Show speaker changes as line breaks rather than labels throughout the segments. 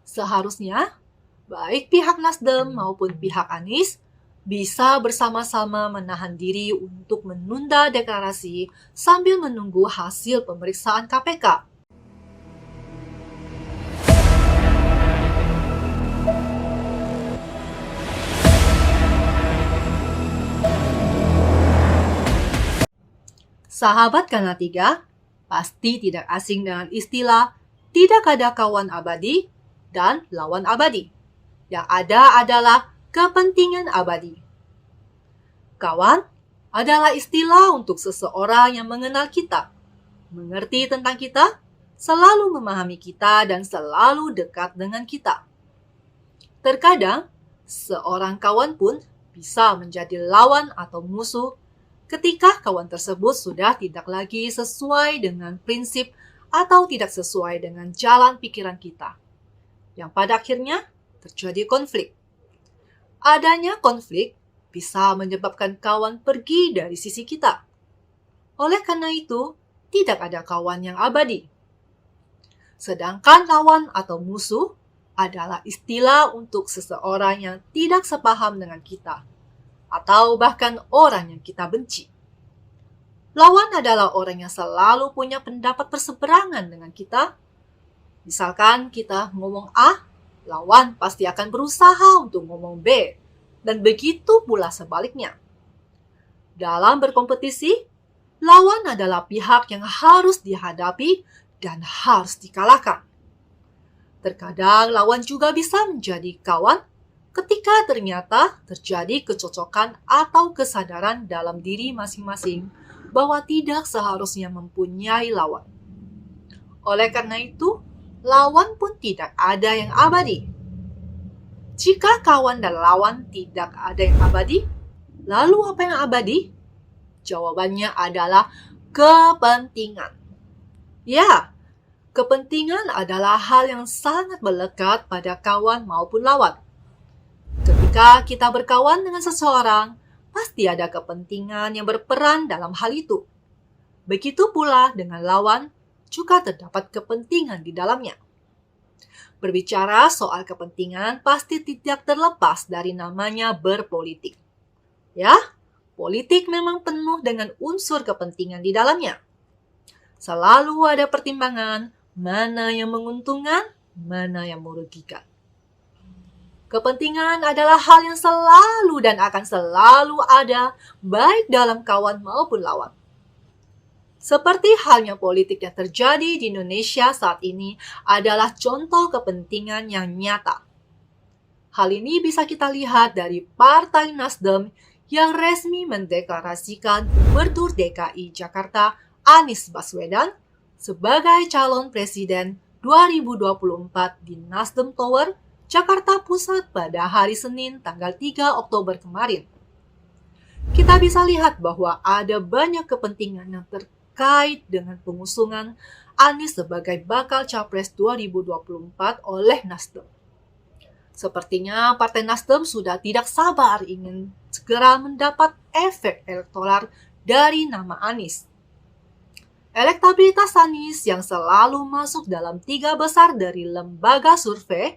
Seharusnya, baik pihak Nasdem maupun pihak Anies bisa bersama-sama menahan diri untuk menunda deklarasi sambil menunggu hasil pemeriksaan KPK. Sahabat Kanal 3 pasti tidak asing dengan istilah tidak ada kawan abadi dan lawan abadi. Yang ada adalah kepentingan abadi. Kawan adalah istilah untuk seseorang yang mengenal kita, mengerti tentang kita, selalu memahami kita, dan selalu dekat dengan kita. Terkadang, seorang kawan pun bisa menjadi lawan atau musuh ketika kawan tersebut sudah tidak lagi sesuai dengan prinsip atau tidak sesuai dengan jalan pikiran kita, yang pada akhirnya terjadi konflik. Adanya konflik bisa menyebabkan kawan pergi dari sisi kita. Oleh karena itu, tidak ada kawan yang abadi. Sedangkan lawan atau musuh adalah istilah untuk seseorang yang tidak sepaham dengan kita, atau bahkan orang yang kita benci. Lawan adalah orang yang selalu punya pendapat berseberangan dengan kita. Misalkan kita ngomong A, lawan pasti akan berusaha untuk ngomong B, dan begitu pula sebaliknya. Dalam berkompetisi, lawan adalah pihak yang harus dihadapi dan harus dikalahkan. Terkadang lawan juga bisa menjadi kawan ketika ternyata terjadi kecocokan atau kesadaran dalam diri masing-masing bahwa tidak seharusnya mempunyai lawan. Oleh karena itu, lawan pun tidak ada yang abadi. Jika kawan dan lawan tidak ada yang abadi, lalu apa yang abadi? Jawabannya adalah kepentingan. Ya, kepentingan adalah hal yang sangat melekat pada kawan maupun lawan. Ketika kita berkawan dengan seseorang, pasti ada kepentingan yang berperan dalam hal itu. Begitu pula dengan lawan, juga terdapat kepentingan di dalamnya. Berbicara soal kepentingan pasti tidak terlepas dari namanya berpolitik. Ya, politik memang penuh dengan unsur kepentingan di dalamnya. Selalu ada pertimbangan mana yang menguntungkan, mana yang merugikan. Kepentingan adalah hal yang selalu dan akan selalu ada, baik dalam kawan maupun lawan. Seperti halnya politik yang terjadi di Indonesia saat ini adalah contoh kepentingan yang nyata. Hal ini bisa kita lihat dari Partai Nasdem yang resmi mendeklarasikan Gubernur DKI Jakarta Anies Baswedan sebagai calon presiden 2024 di Nasdem Tower, Jakarta Pusat pada hari Senin tanggal 3 Oktober kemarin. Kita bisa lihat bahwa ada banyak kepentingan yang terkait dengan pengusungan Anies sebagai bakal Capres 2024 oleh Nasdem. Sepertinya Partai Nasdem sudah tidak sabar ingin segera mendapat efek elektoral dari nama Anies. Elektabilitas Anies yang selalu masuk dalam 3 besar dari lembaga survei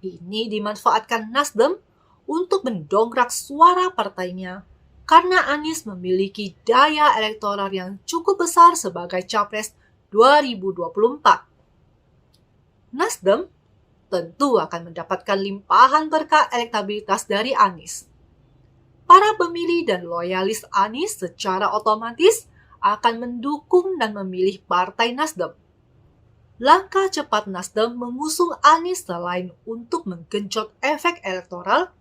ini dimanfaatkan Nasdem untuk mendongkrak suara partainya karena Anies memiliki daya elektoral yang cukup besar sebagai Capres 2024. Nasdem tentu akan mendapatkan limpahan berkah elektabilitas dari Anies. Para pemilih dan loyalis Anies secara otomatis akan mendukung dan memilih Partai Nasdem. Langkah cepat Nasdem mengusung Anies selain untuk menggenjot efek elektoral,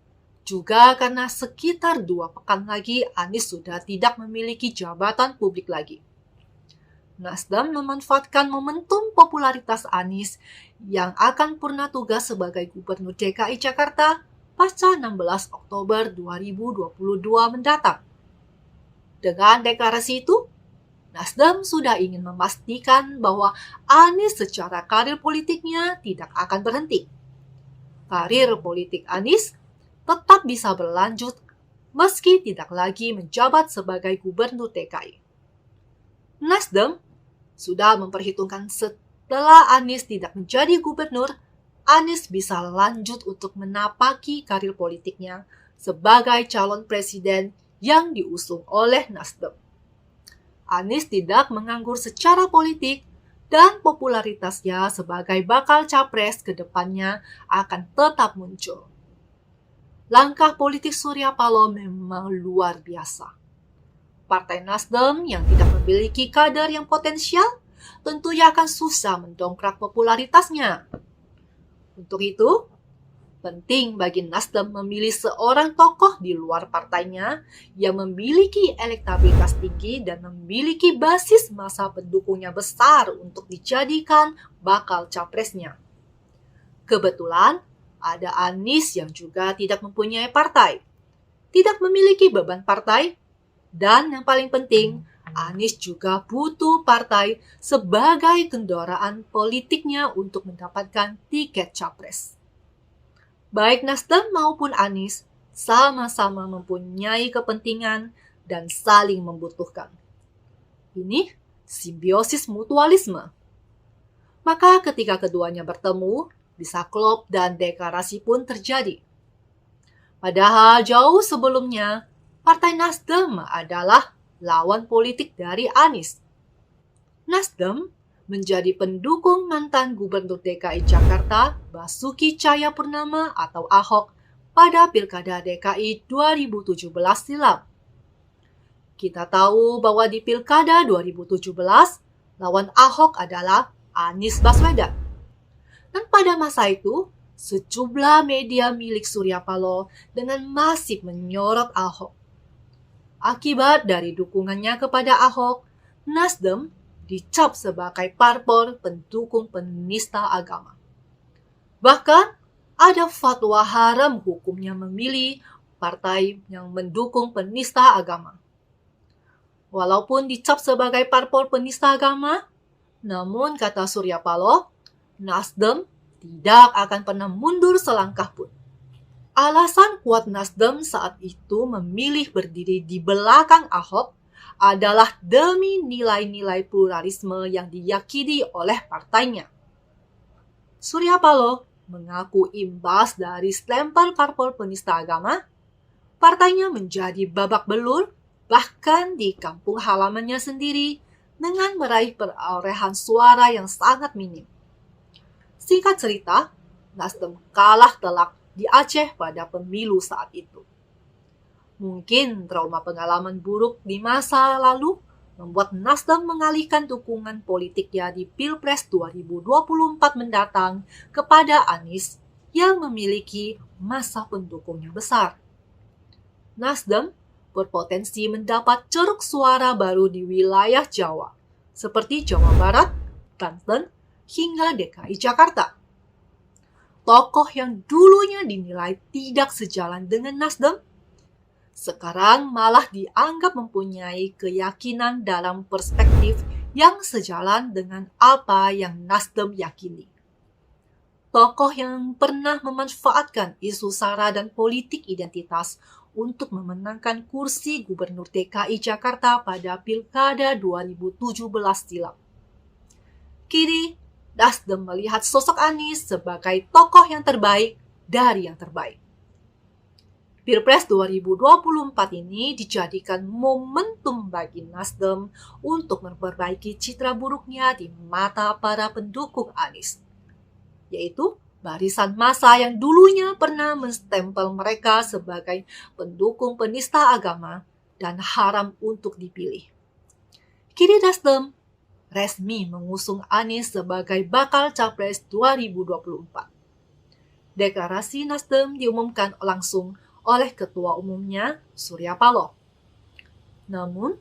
juga karena sekitar 2 pekan lagi Anies sudah tidak memiliki jabatan publik lagi. Nasdem memanfaatkan momentum popularitas Anies yang akan purna tugas sebagai Gubernur DKI Jakarta pasca 16 Oktober 2022 mendatang. Dengan deklarasi itu, Nasdem sudah ingin memastikan bahwa Anies secara karir politiknya tidak akan berhenti. Karir politik Anies tetap bisa berlanjut meski tidak lagi menjabat sebagai Gubernur DKI. Nasdem sudah memperhitungkan setelah Anies tidak menjadi gubernur, Anies bisa lanjut untuk menapaki karir politiknya sebagai calon presiden yang diusung oleh Nasdem. Anies tidak menganggur secara politik dan popularitasnya sebagai bakal capres ke depannya akan tetap muncul. Langkah politik Surya Paloh memang luar biasa. Partai Nasdem yang tidak memiliki kader yang potensial tentunya akan susah mendongkrak popularitasnya. Untuk itu, penting bagi Nasdem memilih seorang tokoh di luar partainya yang memiliki elektabilitas tinggi dan memiliki basis massa pendukungnya besar untuk dijadikan bakal capresnya. Kebetulan, ada Anies yang juga tidak mempunyai partai, tidak memiliki beban partai, dan yang paling penting, Anies juga butuh partai sebagai kendaraan politiknya untuk mendapatkan tiket capres. Baik Nasdem maupun Anies sama-sama mempunyai kepentingan dan saling membutuhkan. Ini simbiosis mutualisme. Maka ketika keduanya bertemu, bisa klop dan deklarasi pun terjadi. Padahal jauh sebelumnya, Partai Nasdem adalah lawan politik dari Anies. Nasdem menjadi pendukung mantan Gubernur DKI Jakarta Basuki Cahayapurnama atau Ahok pada Pilkada DKI 2017 silam. Kita tahu bahwa di Pilkada 2017, lawan Ahok adalah Anies Baswedan. Dan pada masa itu, sejumlah media milik Surya Paloh dengan masif menyorot Ahok. Akibat dari dukungannya kepada Ahok, Nasdem dicap sebagai parpol pendukung penista agama. Bahkan, ada fatwa haram hukumnya memilih partai yang mendukung penista agama. Walaupun dicap sebagai parpol penista agama, namun kata Surya Paloh, Nasdem tidak akan pernah mundur selangkah pun. Alasan kuat Nasdem saat itu memilih berdiri di belakang Ahok adalah demi nilai-nilai pluralisme yang diyakini oleh partainya. Surya Paloh mengaku imbas dari stempel parpol penista agama, partainya menjadi babak belur bahkan di kampung halamannya sendiri dengan meraih perolehan suara yang sangat minim. Singkat cerita, Nasdem kalah telak di Aceh pada pemilu saat itu. Mungkin trauma pengalaman buruk di masa lalu membuat Nasdem mengalihkan dukungan politiknya di Pilpres 2024 mendatang kepada Anies yang memiliki massa pendukungnya besar. Nasdem berpotensi mendapat ceruk suara baru di wilayah Jawa, seperti Jawa Barat, Banten, hingga DKI Jakarta. Tokoh yang dulunya dinilai tidak sejalan dengan Nasdem, sekarang malah dianggap mempunyai keyakinan dalam perspektif yang sejalan dengan apa yang Nasdem yakini. Tokoh yang pernah memanfaatkan isu SARA dan politik identitas untuk memenangkan kursi Gubernur DKI Jakarta pada Pilkada 2017 silam. Kini, Nasdem melihat sosok Anies sebagai tokoh yang terbaik dari yang terbaik. Pilpres 2024 ini dijadikan momentum bagi Nasdem untuk memperbaiki citra buruknya di mata para pendukung Anies, yaitu barisan massa yang dulunya pernah menstempel mereka sebagai pendukung penista agama dan haram untuk dipilih. Kini Nasdem resmi mengusung Anies sebagai bakal capres 2024. Deklarasi Nasdem diumumkan langsung oleh Ketua Umumnya Surya Paloh. Namun,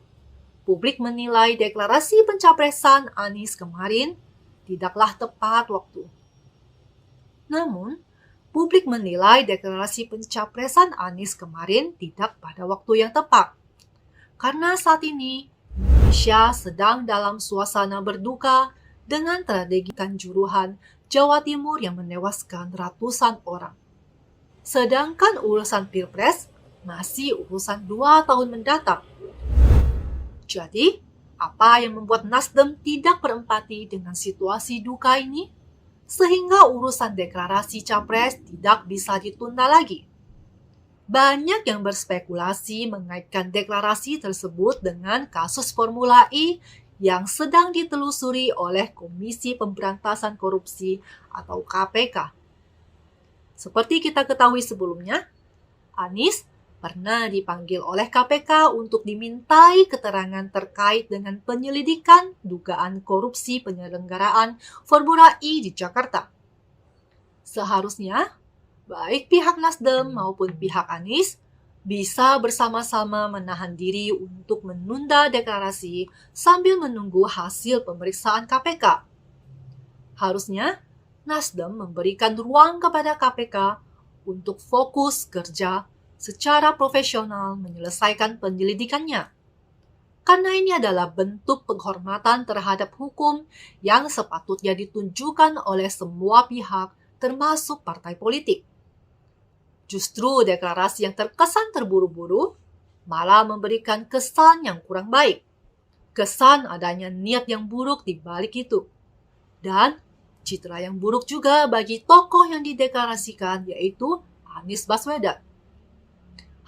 publik menilai deklarasi pencapresan Anies kemarin tidaklah tepat waktu. Namun, publik menilai deklarasi pencapresan Anies kemarin tidak pada waktu yang tepat. Karena saat ini, Indonesia sedang dalam suasana berduka dengan tragedi Kanjuruhan, Jawa Timur yang menewaskan ratusan orang. Sedangkan urusan Pilpres masih urusan 2 tahun mendatang. Jadi, apa yang membuat Nasdem tidak berempati dengan situasi duka ini? sehingga urusan deklarasi capres tidak bisa ditunda lagi. Banyak yang berspekulasi mengaitkan deklarasi tersebut dengan kasus Formula E yang sedang ditelusuri oleh Komisi Pemberantasan Korupsi atau KPK. Seperti kita ketahui sebelumnya, Anies pernah dipanggil oleh KPK untuk dimintai keterangan terkait dengan penyelidikan dugaan korupsi penyelenggaraan Formula E di Jakarta. Seharusnya, baik pihak Nasdem maupun pihak Anies bisa bersama-sama menahan diri untuk menunda deklarasi sambil menunggu hasil pemeriksaan KPK. Harusnya, Nasdem memberikan ruang kepada KPK untuk fokus kerja secara profesional menyelesaikan penyelidikannya. Karena ini adalah bentuk penghormatan terhadap hukum yang sepatutnya ditunjukkan oleh semua pihak, termasuk partai politik. Justru deklarasi yang terkesan terburu-buru malah memberikan kesan yang kurang baik. Kesan adanya niat yang buruk di balik itu. Dan citra yang buruk juga bagi tokoh yang dideklarasikan, yaitu Anies Baswedan.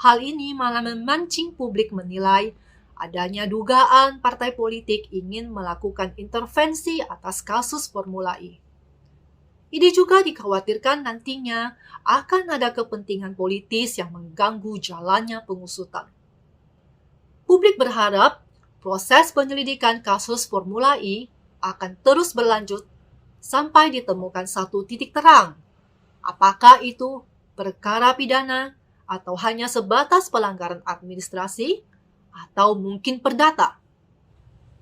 Hal ini malah memancing publik menilai adanya dugaan partai politik ingin melakukan intervensi atas kasus Formula E. Ini juga dikhawatirkan nantinya akan ada kepentingan politis yang mengganggu jalannya pengusutan. Publik berharap proses penyelidikan kasus Formula E akan terus berlanjut sampai ditemukan satu titik terang. Apakah itu perkara pidana atau hanya sebatas pelanggaran administrasi atau mungkin perdata.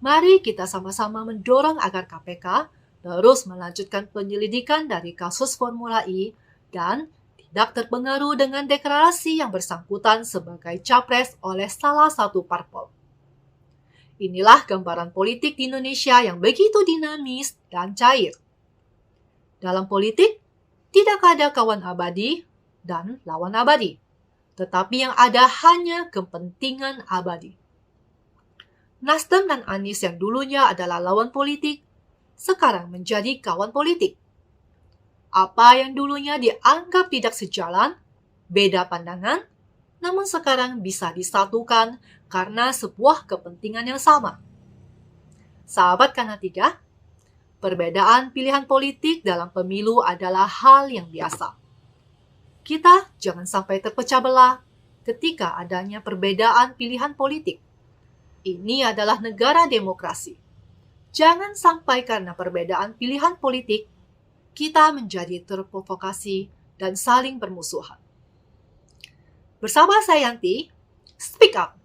Mari kita sama-sama mendorong agar KPK terus melanjutkan penyelidikan dari kasus Formula E dan tidak terpengaruh dengan deklarasi yang bersangkutan sebagai capres oleh salah satu parpol. Inilah gambaran politik di Indonesia yang begitu dinamis dan cair. Dalam politik, tidak ada kawan abadi dan lawan abadi, tetapi yang ada hanya kepentingan abadi. Nasdem dan Anies yang dulunya adalah lawan politik, sekarang menjadi kawan politik. Apa yang dulunya dianggap tidak sejalan, beda pandangan, namun sekarang bisa disatukan karena sebuah kepentingan yang sama. Sahabat Kanal 3, perbedaan pilihan politik dalam pemilu adalah hal yang biasa. Kita jangan sampai terpecah belah ketika adanya perbedaan pilihan politik. Ini adalah negara demokrasi. Jangan sampai karena perbedaan pilihan politik, kita menjadi terprovokasi dan saling bermusuhan. Bersama saya Yanti, speak up!